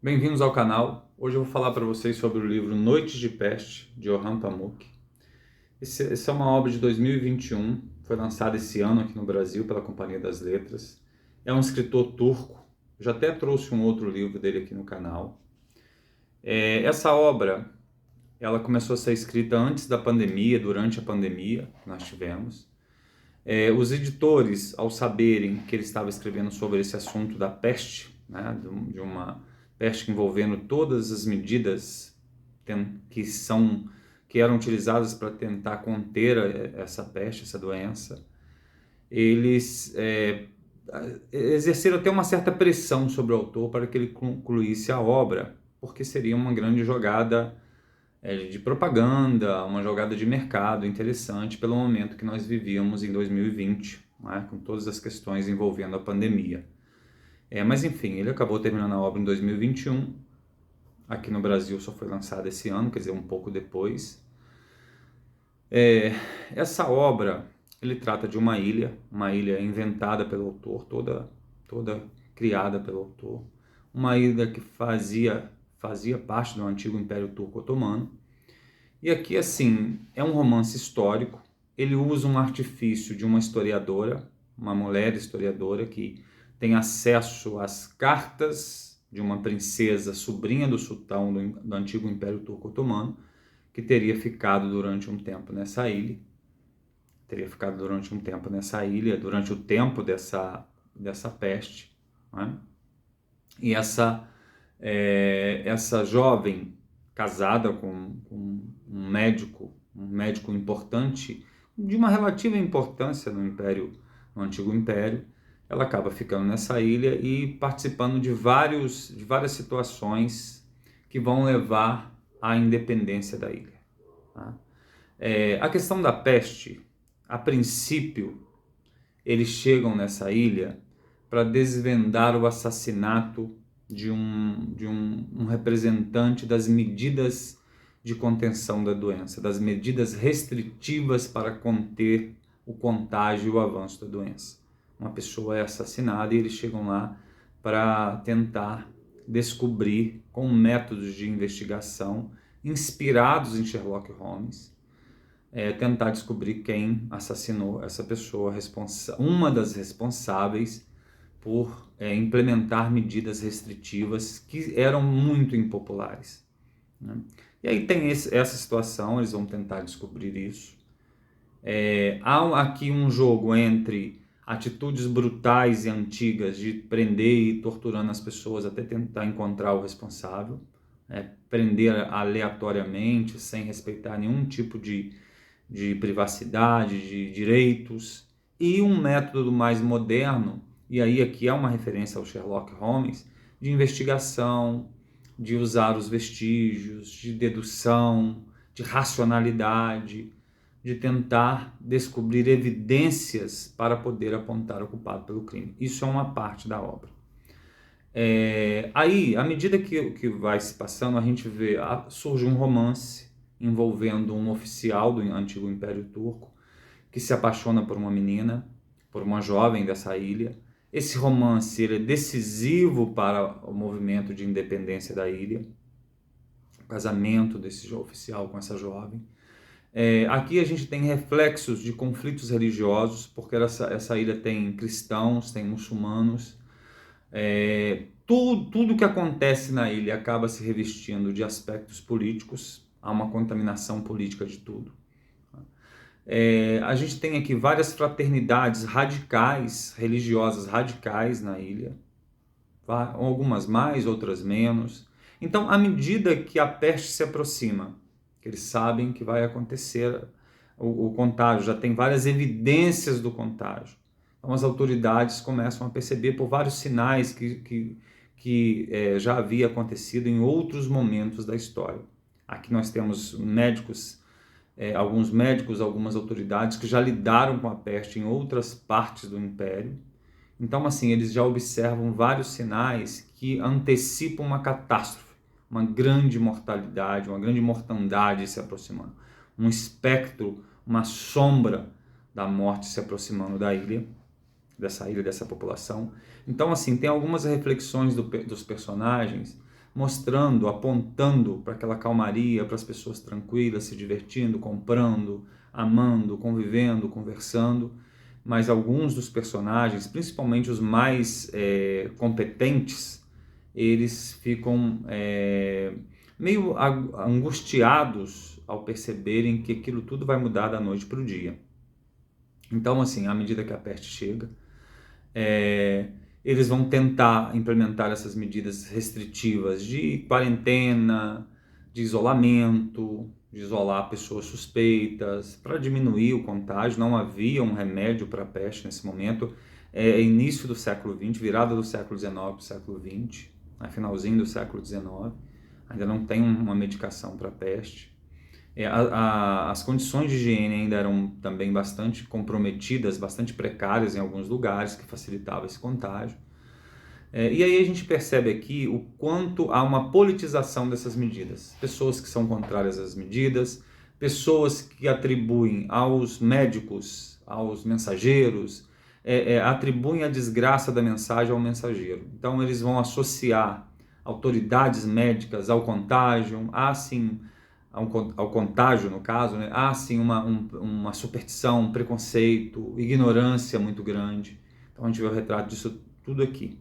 Bem-vindos ao canal. Hoje eu vou falar para vocês sobre o livro Noites de Peste, de Orhan Pamuk. Essa é uma obra de 2021, foi lançada esse ano aqui no Brasil pela Companhia das Letras. É um escritor turco, já até trouxe um outro livro dele aqui no canal. Essa obra, ela começou a ser escrita antes da pandemia, durante a pandemia que nós tivemos. Os editores, ao saberem que ele estava escrevendo sobre esse assunto da peste, né, de uma peste envolvendo todas as medidas que eram utilizadas para tentar conter essa peste, essa doença, eles exerceram até uma certa pressão sobre o autor para que ele concluísse a obra, porque seria uma grande jogada de propaganda, uma jogada de mercado interessante pelo momento que nós vivíamos em 2020, né, com todas as questões envolvendo a pandemia. Mas enfim, ele acabou terminando a obra em 2021, aqui no Brasil só foi lançada esse ano, quer dizer, um pouco depois. Essa obra, ele trata de uma ilha inventada pelo autor, toda criada pelo autor, uma ilha que fazia parte do antigo Império Turco Otomano. E aqui, assim, é um romance histórico. Ele usa um artifício de uma historiadora, uma mulher historiadora que tem acesso às cartas de uma princesa, sobrinha do sultão do antigo Império Turco Otomano, que teria ficado durante um tempo nessa ilha. Durante o tempo dessa peste. Né? E essa jovem casada com um médico importante, de uma relativa importância no antigo império, ela acaba ficando nessa ilha e participando de várias situações que vão levar à independência da ilha. Tá? A questão da peste, a princípio, eles chegam nessa ilha para desvendar o assassinato de um representante das medidas de contenção da doença, das medidas restritivas para conter o contágio e o avanço da doença. Uma pessoa é assassinada e eles chegam lá para tentar descobrir, com métodos de investigação inspirados em Sherlock Holmes, tentar descobrir quem assassinou essa pessoa, uma das responsáveis por implementar medidas restritivas que eram muito impopulares. Né? E aí tem essa situação, eles vão tentar descobrir isso. Há aqui um jogo entre atitudes brutais e antigas de prender e torturando as pessoas até tentar encontrar o responsável, prender aleatoriamente, sem respeitar nenhum tipo de privacidade, de direitos, e um método mais moderno, e aí aqui é uma referência ao Sherlock Holmes, de investigação, de usar os vestígios, de dedução, de racionalidade, de tentar descobrir evidências para poder apontar o culpado pelo crime. Isso é uma parte da obra. Aí, à medida que vai se passando, a gente vê, surge um romance envolvendo um oficial do antigo Império Turco que se apaixona por uma menina, por uma jovem dessa ilha. Esse romance ele é decisivo para o movimento de independência da ilha, o casamento desse oficial com essa jovem. Aqui a gente tem reflexos de conflitos religiosos, porque essa ilha tem cristãos, tem muçulmanos. Tudo que acontece na ilha acaba se revestindo de aspectos políticos, há uma contaminação política de tudo. A gente tem aqui várias fraternidades radicais, religiosas radicais na ilha, algumas mais, outras menos. Então, à medida que a peste se aproxima, que eles sabem que vai acontecer o contágio, já tem várias evidências do contágio. Então, as autoridades começam a perceber por vários sinais que já havia acontecido em outros momentos da história. Aqui nós temos alguns médicos, algumas autoridades que já lidaram com a peste em outras partes do Império. Então, assim, eles já observam vários sinais que antecipam uma catástrofe, uma grande mortalidade, uma grande mortandade se aproximando. Um espectro, uma sombra da morte se aproximando dessa ilha, dessa população. Então, assim, tem algumas reflexões dos personagens mostrando, apontando para aquela calmaria, para as pessoas tranquilas, se divertindo, comprando, amando, convivendo, conversando. Mas alguns dos personagens, principalmente os mais competentes, eles ficam meio angustiados ao perceberem que aquilo tudo vai mudar da noite para o dia. Então, assim, à medida que a peste chega, eles vão tentar implementar essas medidas restritivas de quarentena, de isolamento, de isolar pessoas suspeitas, para diminuir o contágio. Não havia um remédio para a peste nesse momento. Início do século XX, virada do século XIX para o século XX, finalzinho do século XIX, ainda não tem uma medicação para a peste. As condições de higiene ainda eram também bastante comprometidas, bastante precárias em alguns lugares, que facilitava esse contágio. E aí a gente percebe aqui o quanto há uma politização dessas medidas. Pessoas que são contrárias às medidas, pessoas que atribuem aos médicos, aos mensageiros, atribuem a desgraça da mensagem ao mensageiro. Então eles vão associar autoridades médicas ao contágio, ao contágio, no caso, né? Há sim uma superstição, um preconceito, ignorância muito grande. Então a gente vê o retrato disso tudo aqui.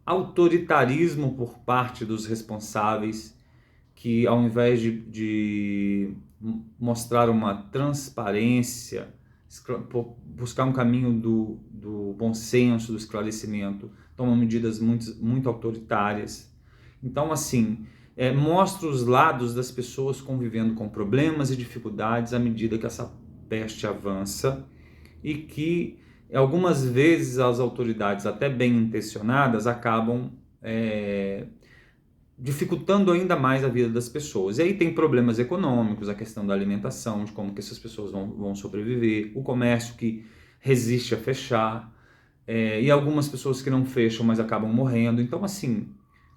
Autoritarismo por parte dos responsáveis, que ao invés de mostrar uma transparência, buscar um caminho do bom senso, do esclarecimento, tomam medidas muito autoritárias. Então, assim, mostra os lados das pessoas convivendo com problemas e dificuldades à medida que essa peste avança, e que algumas vezes as autoridades, até bem intencionadas, acabam dificultando ainda mais a vida das pessoas. E aí tem problemas econômicos, a questão da alimentação, de como que essas pessoas vão sobreviver, o comércio que resiste a fechar, e algumas pessoas que não fecham, mas acabam morrendo. Então, assim,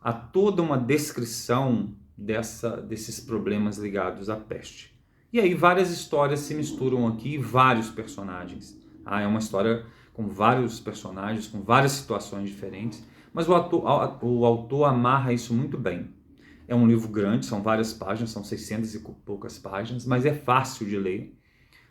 há toda uma descrição desses problemas ligados à peste. E aí várias histórias se misturam aqui, vários personagens. É uma história com vários personagens, com várias situações diferentes, mas o autor amarra isso muito bem. É um livro grande, são várias páginas, são 600 e poucas páginas, mas é fácil de ler,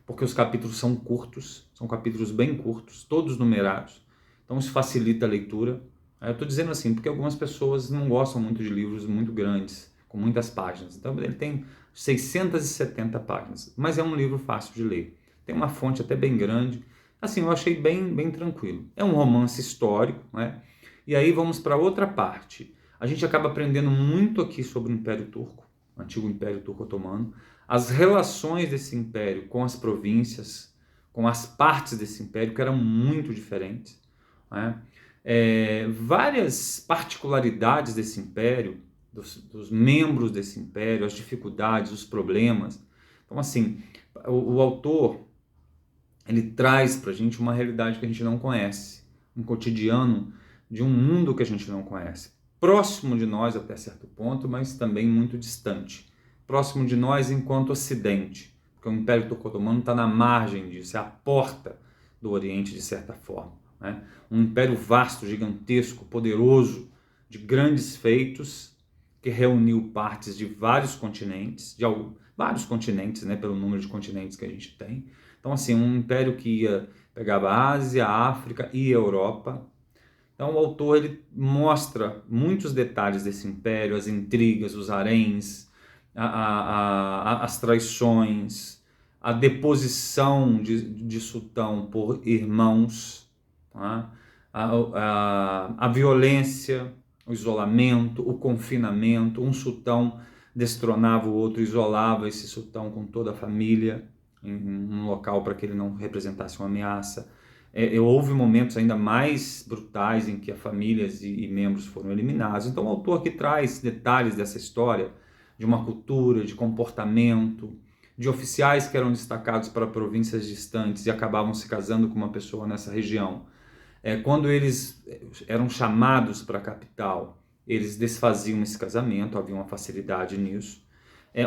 porque os capítulos são curtos, são capítulos bem curtos, todos numerados, então isso facilita a leitura. Eu estou dizendo assim, porque algumas pessoas não gostam muito de livros muito grandes, com muitas páginas. Então ele tem 670 páginas, mas é um livro fácil de ler. Tem uma fonte até bem grande. Assim, eu achei bem tranquilo. É um romance histórico, né? E aí vamos para outra parte. A gente acaba aprendendo muito aqui sobre o Império Turco, o antigo Império Turco Otomano, as relações desse império com as províncias, com as partes desse império, que eram muito diferentes, né? Várias particularidades desse império, dos membros desse império, as dificuldades, os problemas. Então, assim, o autor, ele traz para a gente uma realidade que a gente não conhece, um cotidiano de um mundo que a gente não conhece, próximo de nós até certo ponto, mas também muito distante, próximo de nós enquanto Ocidente, porque o Império Turco-Otomano está na margem disso, é a porta do Oriente de certa forma, né? Um império vasto, gigantesco, poderoso, de grandes feitos, que reuniu partes de vários continentes, né, pelo número de continentes que a gente tem. Então, assim, um império que pegava a Ásia, a África e a Europa. Então, o autor ele mostra muitos detalhes desse império, as intrigas, os haréns, as traições, a deposição de sultão por irmãos, tá? A violência, o isolamento, o confinamento. Um sultão destronava o outro, isolava esse sultão com toda a família em um local para que ele não representasse uma ameaça. Houve momentos ainda mais brutais em que famílias e membros foram eliminados. Então o autor aqui traz detalhes dessa história, de uma cultura, de comportamento, de oficiais que eram destacados para províncias distantes e acabavam se casando com uma pessoa nessa região. Quando eles eram chamados para a capital, eles desfaziam esse casamento, havia uma facilidade nisso.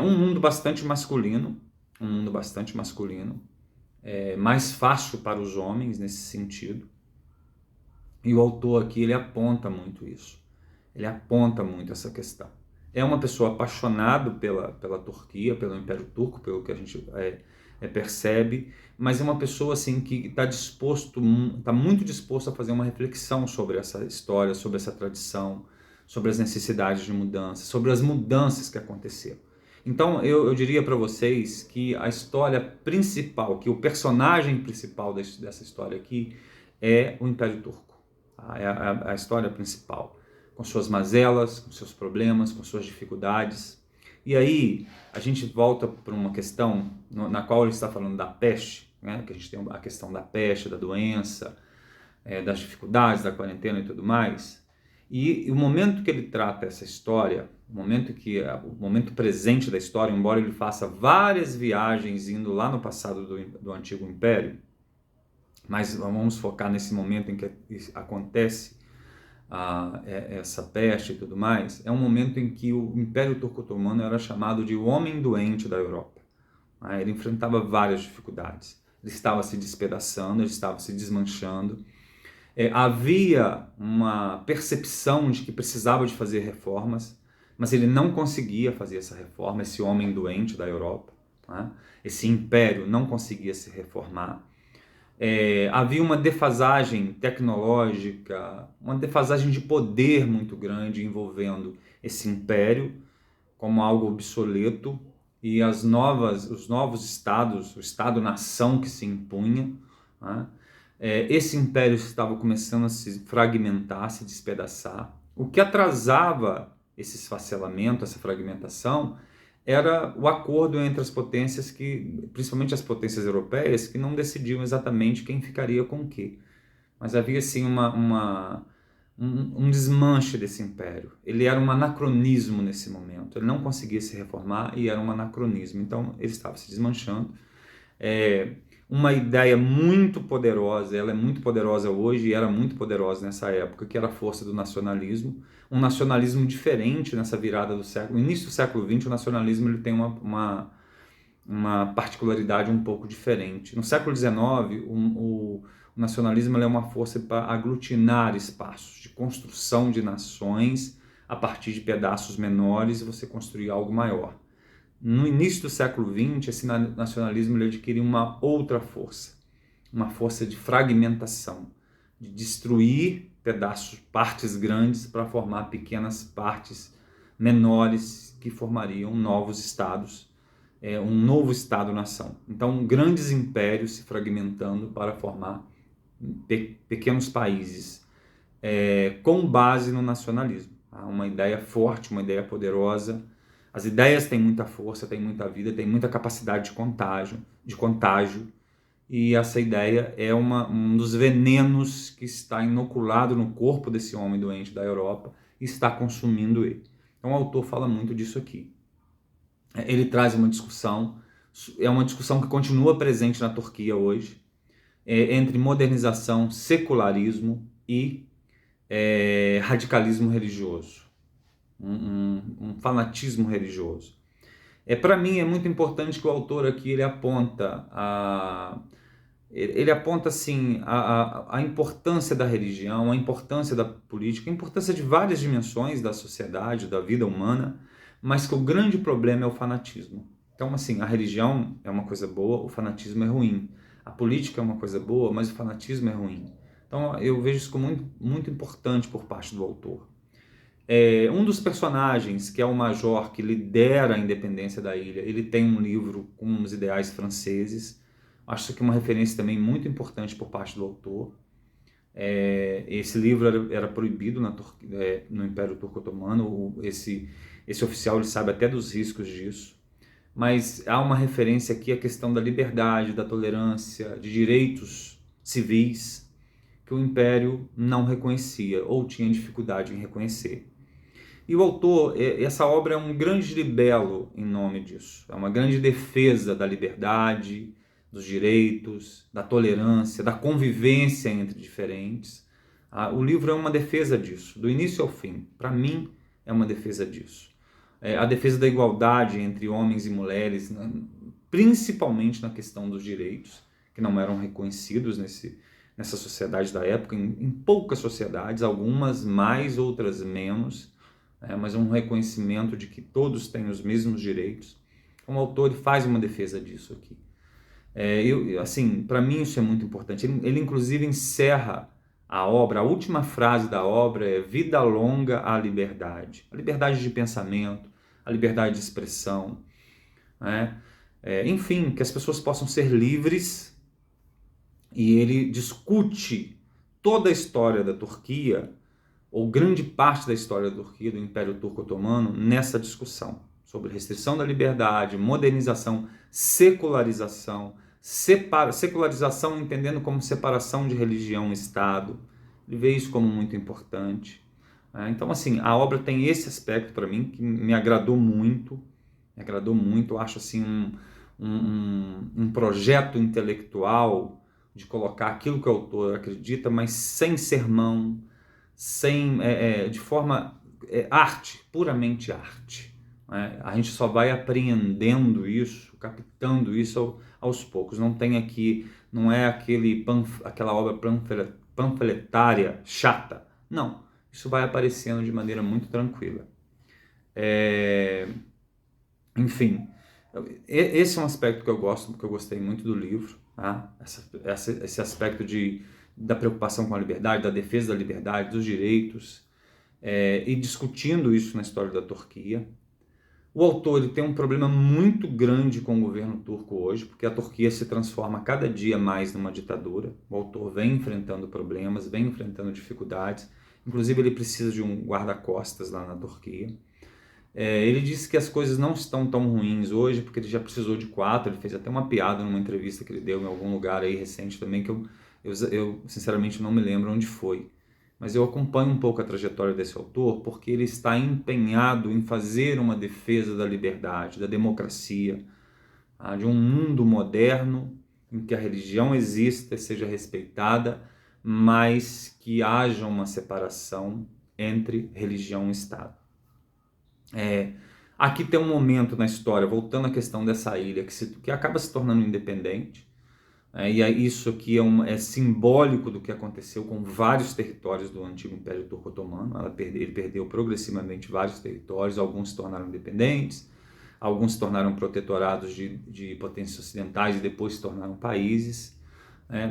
Um mundo bastante masculino, mais fácil para os homens nesse sentido. E o autor aqui ele aponta muito isso. ele aponta muito essa questão. É uma pessoa apaixonada pela Turquia, pelo Império Turco, pelo que a gente percebe, mas é uma pessoa assim que está muito disposto a fazer uma reflexão sobre essa história, sobre essa tradição, sobre as necessidades de mudança, sobre as mudanças que aconteceram. Então eu diria para vocês que a história principal, que o personagem principal dessa história aqui é o Império Turco. É a história principal, com suas mazelas, com seus problemas, com suas dificuldades. E aí a gente volta para uma questão na qual ele está falando da peste, né? Que a gente tem a questão da peste, da doença, das dificuldades, da quarentena e tudo mais. E o momento que ele trata essa história, o momento presente da história, embora ele faça várias viagens indo lá no passado do Antigo Império, mas vamos focar nesse momento em que acontece essa peste e tudo mais, é um momento em que o Império Turco-Otomano era chamado de o homem doente da Europa. Ele enfrentava várias dificuldades. Ele estava se despedaçando, ele estava se desmanchando. Havia uma percepção de que precisava de fazer reformas, mas ele não conseguia fazer essa reforma, esse homem doente da Europa. Esse império não conseguia se reformar. Havia uma defasagem tecnológica, uma defasagem de poder muito grande envolvendo esse império como algo obsoleto e os novos estados, o Estado-nação que se impunha. Esse império estava começando a se fragmentar, a se despedaçar. O que atrasava esse esfacelamento, essa fragmentação, era o acordo entre as potências, principalmente as potências europeias, que não decidiam exatamente quem ficaria com o quê. Mas havia sim um desmanche desse império. Ele era um anacronismo nesse momento. Ele não conseguia se reformar e era um anacronismo. Então ele estava se desmanchando. Uma ideia muito poderosa, ela é muito poderosa hoje e era muito poderosa nessa época, que era a força do nacionalismo. Um nacionalismo diferente nessa virada do século. No início do século XX, o nacionalismo ele tem uma particularidade um pouco diferente. No século XIX, o nacionalismo é uma força para aglutinar espaços, de construção de nações a partir de pedaços menores e você construir algo maior. No início do século XX, esse nacionalismo ele adquire uma outra força, uma força de fragmentação, de destruir pedaços, partes grandes para formar pequenas partes menores que formariam novos estados, um novo Estado-nação. Então, grandes impérios se fragmentando para formar pequenos países, com base no nacionalismo. Uma ideia forte, uma ideia poderosa. As ideias têm muita força, têm muita vida, têm muita capacidade de contágio, e essa ideia é um dos venenos que está inoculado no corpo desse homem doente da Europa e está consumindo ele. Então o autor fala muito disso aqui. Ele traz uma discussão, é uma discussão que continua presente na Turquia hoje, entre modernização, secularismo e radicalismo religioso. Um fanatismo religioso. Para mim é muito importante que o autor aqui ele aponta assim a importância da religião, a importância da política, a importância de várias dimensões da sociedade, da vida humana, mas que o grande problema é o fanatismo. Então, assim, a religião é uma coisa boa, o fanatismo é ruim. A política é uma coisa boa, mas o fanatismo é ruim. Então, eu vejo isso como muito, muito importante por parte do autor. Um dos personagens, que é o major que lidera a independência da ilha, ele tem um livro com os ideais franceses. Acho que é uma referência também muito importante por parte do autor. Esse livro era proibido no Império Turco-Otomano. Esse oficial ele sabe até dos riscos disso. Mas há uma referência aqui à questão da liberdade, da tolerância, de direitos civis que o Império não reconhecia ou tinha dificuldade em reconhecer. E o autor, essa obra é um grande libelo em nome disso. É uma grande defesa da liberdade, dos direitos, da tolerância, da convivência entre diferentes. O livro é uma defesa disso, do início ao fim. Para mim, é uma defesa disso. A defesa da igualdade entre homens e mulheres, principalmente na questão dos direitos, que não eram reconhecidos nessa sociedade da época, em poucas sociedades, algumas mais, outras menos, mas um reconhecimento de que todos têm os mesmos direitos. O autor ele faz uma defesa disso aqui. Assim, para mim isso é muito importante. Ele inclusive encerra a obra, a última frase da obra é: vida longa à liberdade. A liberdade de pensamento, a liberdade de expressão, né? Enfim, que as pessoas possam ser livres. E ele discute toda a história da Turquia, ou grande parte da história da Turquia, do Império Turco Otomano, nessa discussão sobre restrição da liberdade, modernização, secularização, secularização entendendo como separação de religião e Estado. Ele vê isso como muito importante. Então, assim, a obra tem esse aspecto para mim que me agradou muito. Eu acho assim um projeto intelectual de colocar aquilo que o autor acredita, mas sem sermão, de forma arte, puramente arte. A gente só vai apreendendo isso, captando isso aos poucos. Não tem aqui, não é aquela obra panfletária chata. Não, isso vai aparecendo de maneira muito tranquila. Enfim, esse é um aspecto que eu gosto, que eu gostei muito do livro, tá? Esse aspecto da preocupação com a liberdade, da defesa da liberdade, dos direitos, e discutindo isso na história da Turquia. O autor ele tem um problema muito grande com o governo turco hoje, porque a Turquia se transforma cada dia mais numa ditadura. O autor vem enfrentando problemas, vem enfrentando dificuldades, inclusive ele precisa de um guarda-costas lá na Turquia. Ele disse que as coisas não estão tão ruins hoje, porque ele já precisou de 4, ele fez até uma piada numa entrevista que ele deu em algum lugar aí recente também, que eu sinceramente não me lembro onde foi. Mas eu acompanho um pouco a trajetória desse autor, porque ele está empenhado em fazer uma defesa da liberdade, da democracia, de um mundo moderno em que a religião exista e seja respeitada, mas que haja uma separação entre religião e Estado. Aqui tem um momento na história, voltando à questão dessa ilha, que acaba se tornando independente, e isso aqui é simbólico do que aconteceu com vários territórios do antigo Império Turco Otomano. Ele perdeu progressivamente vários territórios, alguns se tornaram independentes, alguns se tornaram protetorados de potências ocidentais e depois se tornaram países.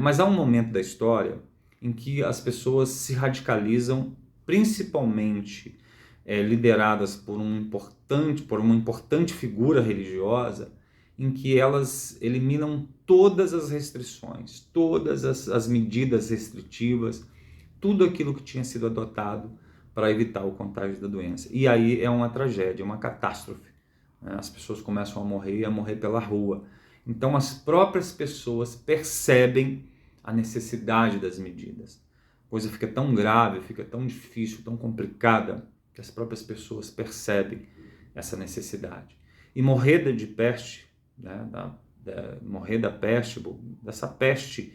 Mas há um momento da história em que as pessoas se radicalizam, principalmente lideradas por uma importante figura religiosa, em que elas eliminam todas as restrições, todas as medidas restritivas, tudo aquilo que tinha sido adotado para evitar o contágio da doença. E aí é uma tragédia, uma catástrofe. As pessoas começam a morrer pela rua. Então as próprias pessoas percebem a necessidade das medidas. A coisa fica tão grave, fica tão difícil, tão complicada, que as próprias pessoas percebem essa necessidade. E morrer de peste, né, morrer da peste, dessa peste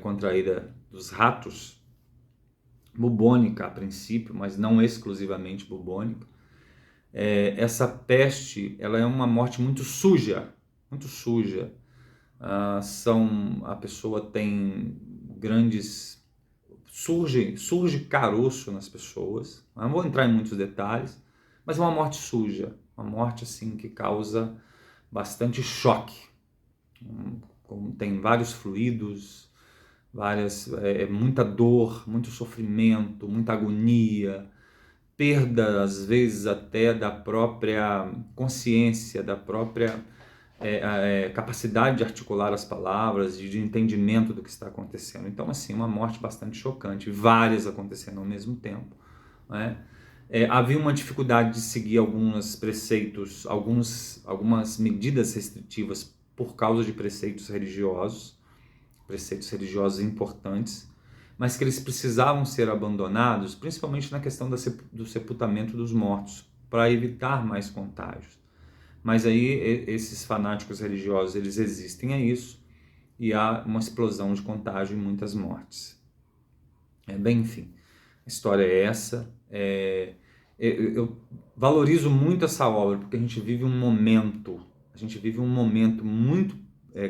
contraída dos ratos, bubônica a princípio, mas não exclusivamente bubônica. Essa peste, ela é uma morte muito suja, muito suja. A pessoa tem grandes... Surge caroço nas pessoas. Não vou entrar em muitos detalhes, mas é uma morte suja, uma morte assim que causa bastante choque. Tem vários fluidos, muita dor, muito sofrimento, muita agonia, perda às vezes até da própria consciência, da própria capacidade de articular as palavras, de entendimento do que está acontecendo. Então, assim, uma morte bastante chocante, várias acontecendo ao mesmo tempo, né? Havia uma dificuldade de seguir alguns preceitos, algumas medidas restritivas por causa de preceitos religiosos importantes, mas que eles precisavam ser abandonados, principalmente na questão do sepultamento dos mortos, para evitar mais contágios. Mas aí esses fanáticos religiosos, eles resistem a isso e há uma explosão de contágio e muitas mortes. Enfim, a história é essa. Eu valorizo muito essa obra porque a gente vive um momento muito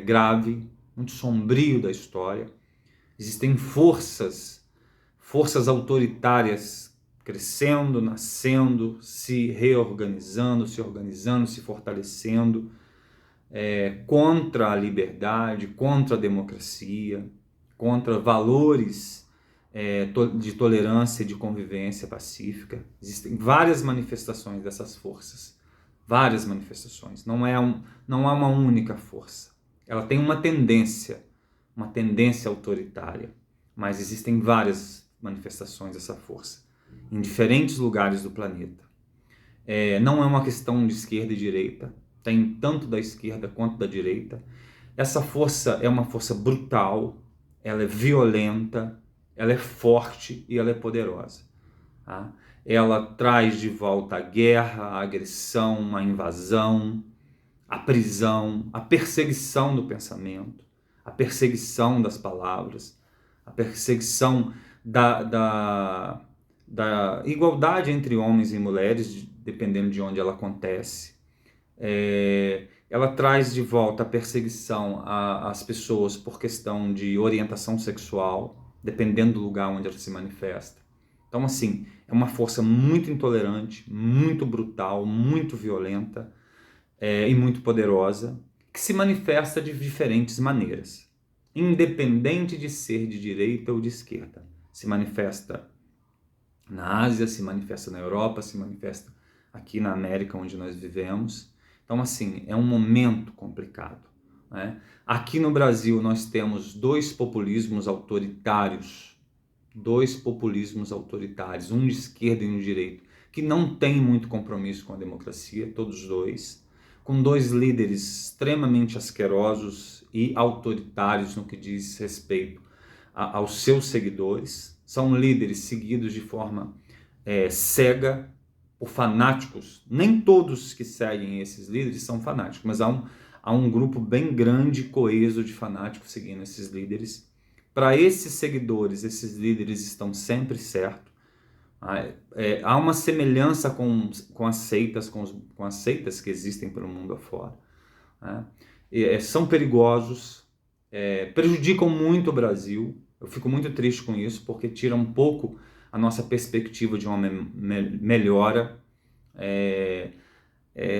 grave, muito sombrio da história, Existem forças autoritárias crescendo, nascendo, se reorganizando, se organizando, se fortalecendo, contra a liberdade, contra a democracia, contra valores de tolerância e de convivência pacífica. Existem várias manifestações dessas forças, várias manifestações. Não há uma única força. Ela tem uma tendência autoritária, mas existem várias manifestações dessa força em diferentes lugares do planeta. Não é uma questão de esquerda e direita, tem tanto da esquerda quanto da direita. Essa força é uma força brutal, ela é violenta, ela é forte e ela é poderosa. Tá? Ela traz de volta a guerra, a agressão, a invasão, a prisão, a perseguição do pensamento, a perseguição das palavras, a perseguição da igualdade entre homens e mulheres, dependendo de onde ela acontece. Ela traz de volta a perseguição às pessoas por questão de orientação sexual, dependendo do lugar onde ela se manifesta. Então, assim, é uma força muito intolerante, muito brutal, muito violenta e muito poderosa, que se manifesta de diferentes maneiras, independente de ser de direita ou de esquerda. Se manifesta na Ásia, se manifesta na Europa, se manifesta aqui na América, onde nós vivemos. Então, assim, é um momento complicado, né? Aqui no Brasil nós temos dois populismos autoritários, um de esquerda e um de direita, que não tem muito compromisso com a democracia, todos dois, com dois líderes extremamente asquerosos e autoritários no que diz respeito aos seus seguidores. São líderes seguidos de forma cega por fanáticos. Nem todos que seguem esses líderes são fanáticos, mas há um grupo bem grande, coeso de fanáticos seguindo esses líderes. Para esses seguidores, esses líderes estão sempre certos. Há uma semelhança com as seitas que existem pelo mundo afora. Né? São perigosos, prejudicam muito o Brasil. Eu fico muito triste com isso, porque tira um pouco a nossa perspectiva de uma melhora.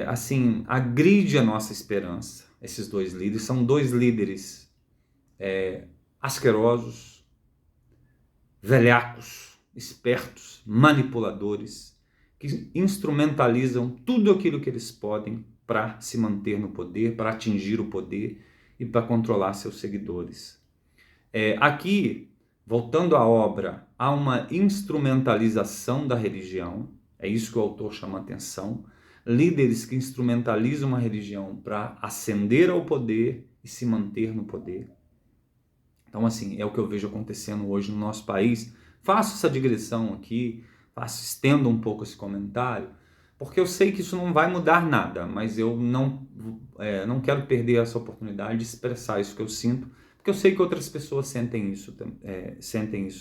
Assim, agride a nossa esperança. Esses dois líderes são dois líderes asquerosos, velhacos, espertos, manipuladores, que instrumentalizam tudo aquilo que eles podem para se manter no poder, para atingir o poder e para controlar seus seguidores. Aqui, voltando à obra, há uma instrumentalização da religião, é isso que o autor chama a atenção, líderes que instrumentalizam a religião para ascender ao poder e se manter no poder. Então, assim, é o que eu vejo acontecendo hoje no nosso país. Faço essa digressão aqui, estendo um pouco esse comentário, porque eu sei que isso não vai mudar nada, mas eu não quero perder essa oportunidade de expressar isso que eu sinto, porque eu sei que outras pessoas sentem isso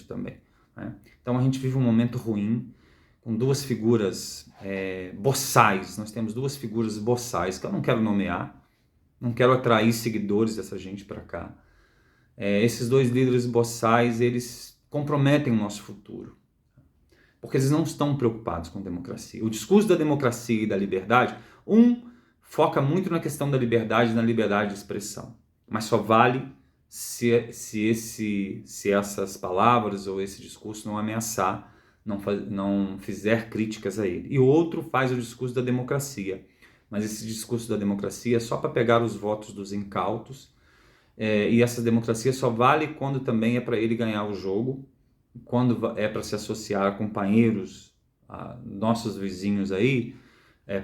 também. Né? Então, a gente vive um momento ruim, com duas figuras boçais. Nós temos duas figuras boçais, que eu não quero nomear, não quero atrair seguidores dessa gente para cá. Esses dois líderes boçais, eles comprometem o nosso futuro, porque eles não estão preocupados com democracia. O discurso da democracia e da liberdade, foca muito na questão da liberdade e na liberdade de expressão, mas só vale se essas palavras ou esse discurso não ameaçar, não fizer críticas a ele. E o outro faz o discurso da democracia, mas esse discurso da democracia é só para pegar os votos dos incautos. E essa democracia só vale quando também é para ele ganhar o jogo, quando é para se associar a companheiros, a nossos vizinhos aí,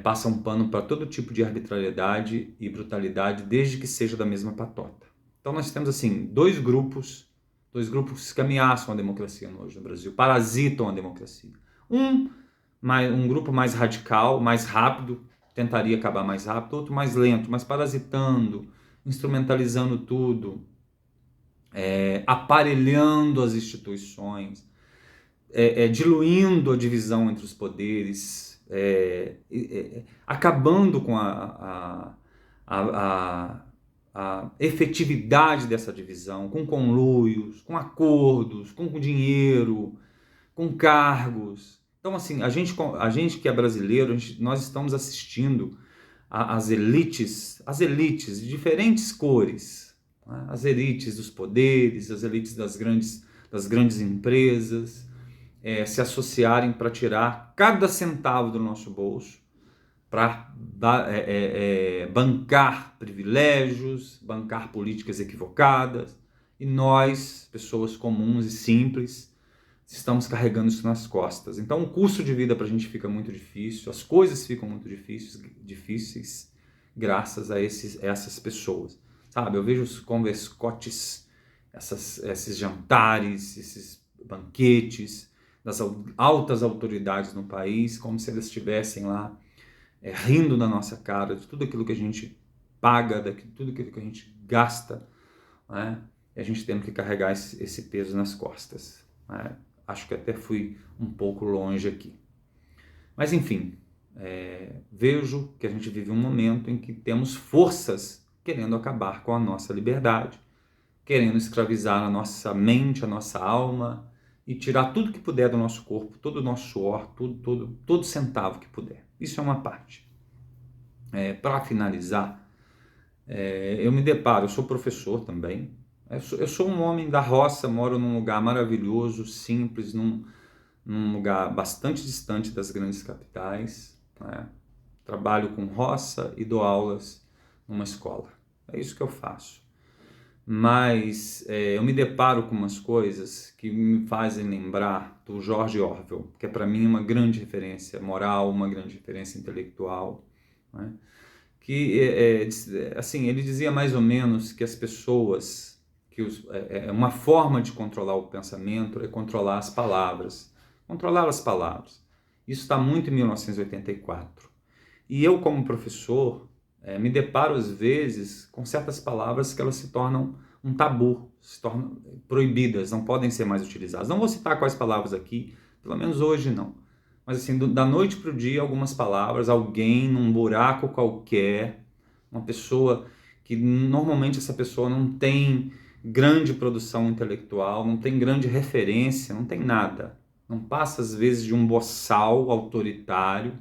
passa um pano para todo tipo de arbitrariedade e brutalidade, desde que seja da mesma patota. Então nós temos assim dois grupos que ameaçam a democracia hoje no Brasil, parasitam a democracia. Um grupo mais radical, mais rápido, tentaria acabar mais rápido, outro mais lento, mas parasitando, instrumentalizando tudo, aparelhando as instituições, diluindo a divisão entre os poderes, acabando com a efetividade dessa divisão, com conluios, com acordos, com dinheiro, com cargos. Então, assim, a gente que é brasileiro, nós estamos assistindo às elites de diferentes cores, né? As elites dos poderes, as elites das grandes empresas, se associarem para tirar cada centavo do nosso bolso, para bancar privilégios, bancar políticas equivocadas, e nós, pessoas comuns e simples, estamos carregando isso nas costas. Então o custo de vida para a gente fica muito difícil, as coisas ficam muito difíceis graças a essas pessoas. Sabe, eu vejo os converscotes, esses jantares, esses banquetes das altas autoridades no país, como se eles estivessem lá rindo na nossa cara de tudo aquilo que a gente paga, de tudo aquilo que a gente gasta, né? E a gente tendo que carregar esse peso nas costas, né? Acho que até fui um pouco longe aqui. Mas enfim, vejo que a gente vive um momento em que temos forças querendo acabar com a nossa liberdade, querendo escravizar a nossa mente, a nossa alma, e tirar tudo que puder do nosso corpo, todo o nosso suor, todo centavo que puder. Isso é uma parte. Para finalizar, eu me deparo, eu sou professor também, eu sou um homem da roça, moro num lugar maravilhoso, simples, num lugar bastante distante das grandes capitais, né? Trabalho com roça e dou aulas numa escola. É isso que eu faço. Mas eu me deparo com umas coisas que me fazem lembrar do George Orwell, que é para mim uma grande referência moral, uma grande referência intelectual, né? Que assim, ele dizia mais ou menos que as pessoas, uma forma de controlar o pensamento é controlar as palavras. Controlar as palavras. Isso está muito em 1984. E eu, como professor, me deparo às vezes com certas palavras que elas se tornam um tabu, se tornam proibidas, não podem ser mais utilizadas. Não vou citar quais palavras aqui, pelo menos hoje não. Mas assim, da noite para o dia, algumas palavras, alguém num buraco qualquer, uma pessoa que normalmente essa pessoa não tem grande produção intelectual, não tem grande referência, não tem nada. Não passa às vezes de um boçal autoritário.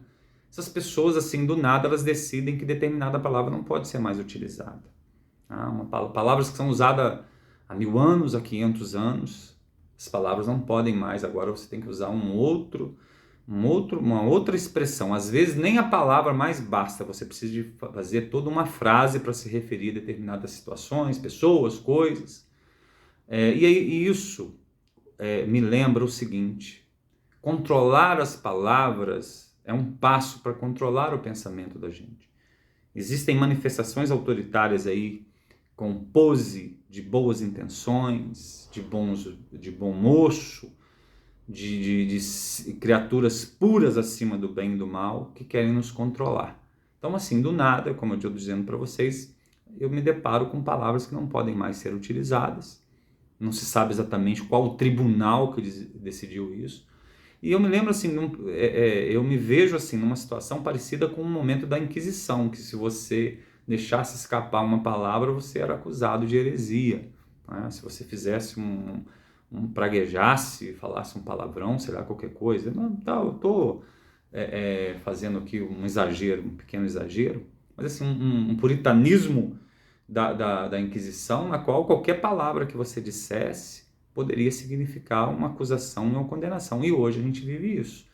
Essas pessoas, assim, do nada, elas decidem que determinada palavra não pode ser mais utilizada. Palavras que são usadas há 1000 anos, há 500 anos, as palavras não podem mais, agora você tem que usar uma outra expressão. Às vezes nem a palavra mais basta, você precisa de fazer toda uma frase para se referir a determinadas situações, pessoas, coisas. E isso me lembra o seguinte: controlar as palavras é um passo para controlar o pensamento da gente. Existem manifestações autoritárias aí com pose de boas intenções, de bom moço, de criaturas puras acima do bem e do mal que querem nos controlar. Então, assim, do nada, como eu estou dizendo para vocês, eu me deparo com palavras que não podem mais ser utilizadas. Não se sabe exatamente qual o tribunal que decidiu isso. E eu me lembro assim, eu me vejo assim numa situação parecida com o momento da Inquisição, que se você deixasse escapar uma palavra, você era acusado de heresia, né? Se você fizesse praguejasse, falasse um palavrão, sei lá, qualquer coisa. Não, tá, eu estou fazendo aqui um exagero, um pequeno exagero, mas assim, um puritanismo da Inquisição, na qual qualquer palavra que você dissesse poderia significar uma acusação e uma condenação. E hoje a gente vive isso.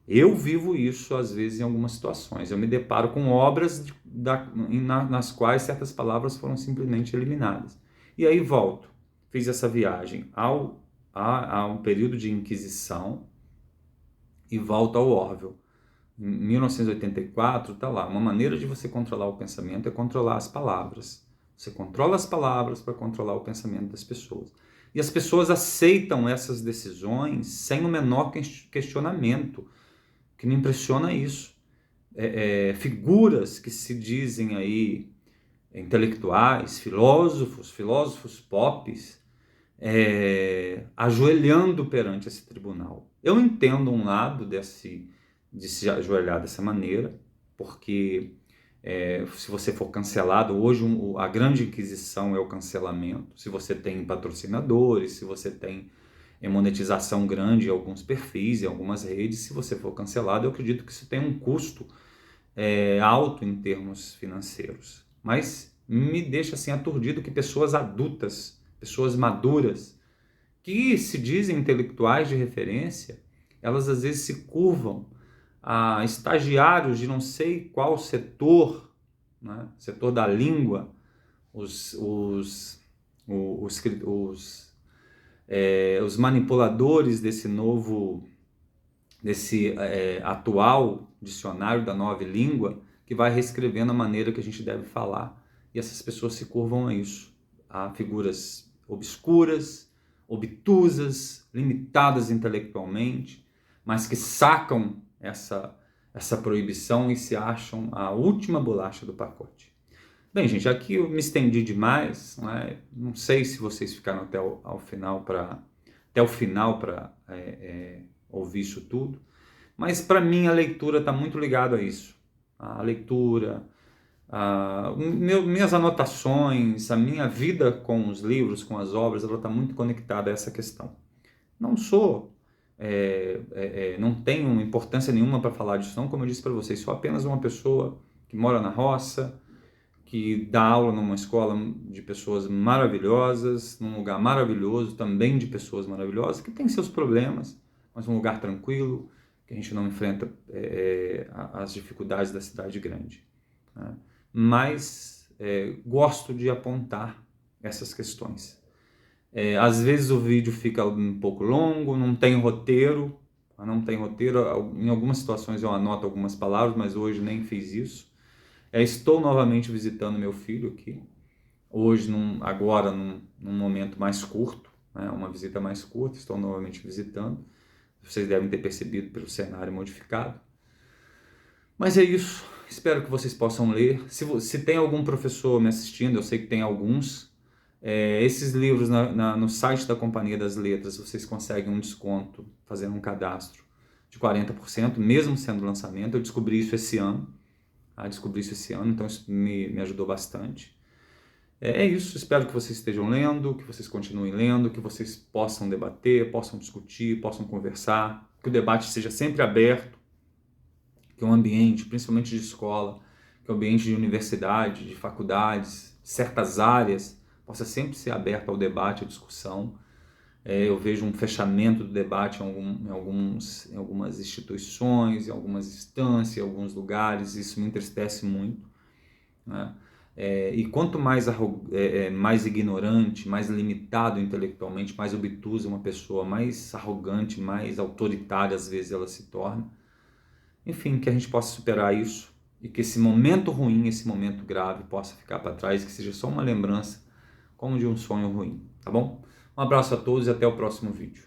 Eu vivo isso, às vezes, em algumas situações. Eu me deparo com obras nas quais certas palavras foram simplesmente eliminadas. E aí volto. Fiz essa viagem a um período de Inquisição e volto ao Orwell. Em 1984, está lá. Uma maneira de você controlar o pensamento é controlar as palavras. Você controla as palavras para controlar o pensamento das pessoas. E as pessoas aceitam essas decisões sem o menor questionamento. O que me impressiona é isso. Figuras que se dizem aí intelectuais, filósofos pops, ajoelhando perante esse tribunal. Eu entendo um lado de se ajoelhar dessa maneira, porque Se você for cancelado, hoje a grande inquisição é o cancelamento. Se você tem patrocinadores, se você tem monetização grande em alguns perfis, em algumas redes, se você for cancelado, eu acredito que isso tem um custo alto em termos financeiros. Mas me deixa assim aturdido que pessoas adultas, pessoas maduras, que se dizem intelectuais de referência, elas às vezes se curvam a estagiários de não sei qual setor, né? Setor da língua, os manipuladores desse atual dicionário da nova língua, que vai reescrevendo a maneira que a gente deve falar. E essas pessoas se curvam a isso, a figuras obscuras, obtusas, limitadas intelectualmente, mas que sacam essa proibição e se acham a última bolacha do pacote. Bem, gente, aqui eu me estendi demais, né? Não sei se vocês ficaram até o final para ouvir isso tudo, mas para mim a leitura está muito ligada a isso. A leitura, minhas anotações, a minha vida com os livros, com as obras, ela está muito conectada a essa questão. Não sou, não tenho importância nenhuma para falar disso, não, como eu disse para vocês, sou apenas uma pessoa que mora na roça, que dá aula numa escola de pessoas maravilhosas, num lugar maravilhoso, também de pessoas maravilhosas, que tem seus problemas, mas um lugar tranquilo, que a gente não enfrenta as dificuldades da cidade grande, né? Mas gosto de apontar essas questões. Às vezes o vídeo fica um pouco longo, não tem roteiro, em algumas situações eu anoto algumas palavras, mas hoje nem fiz isso. Estou novamente visitando meu filho aqui, hoje, agora num momento mais curto, né, uma visita mais curta, estou novamente visitando. Vocês devem ter percebido pelo cenário modificado. Mas é isso, espero que vocês possam ler. Se tem algum professor me assistindo, eu sei que tem alguns, esses livros no site da Companhia das Letras, vocês conseguem um desconto fazendo um cadastro de 40%, mesmo sendo lançamento. Eu descobri isso esse ano. Então isso me ajudou bastante. É isso, espero que vocês estejam lendo, que vocês continuem lendo, que vocês possam debater, possam discutir, possam conversar, que o debate seja sempre aberto, que o ambiente, principalmente de escola, que o ambiente de universidade, de faculdades, certas áreas, possa sempre ser aberto ao debate, à discussão. Eu vejo um fechamento do debate em algumas instituições, em algumas instâncias, em alguns lugares. Isso me entristece muito, né? E quanto mais ignorante, mais limitado intelectualmente, mais obtusa uma pessoa, mais arrogante, mais autoritária às vezes ela se torna. Enfim, que a gente possa superar isso e que esse momento ruim, esse momento grave possa ficar para trás, que seja só uma lembrança como de um sonho ruim, tá bom? Um abraço a todos e até o próximo vídeo.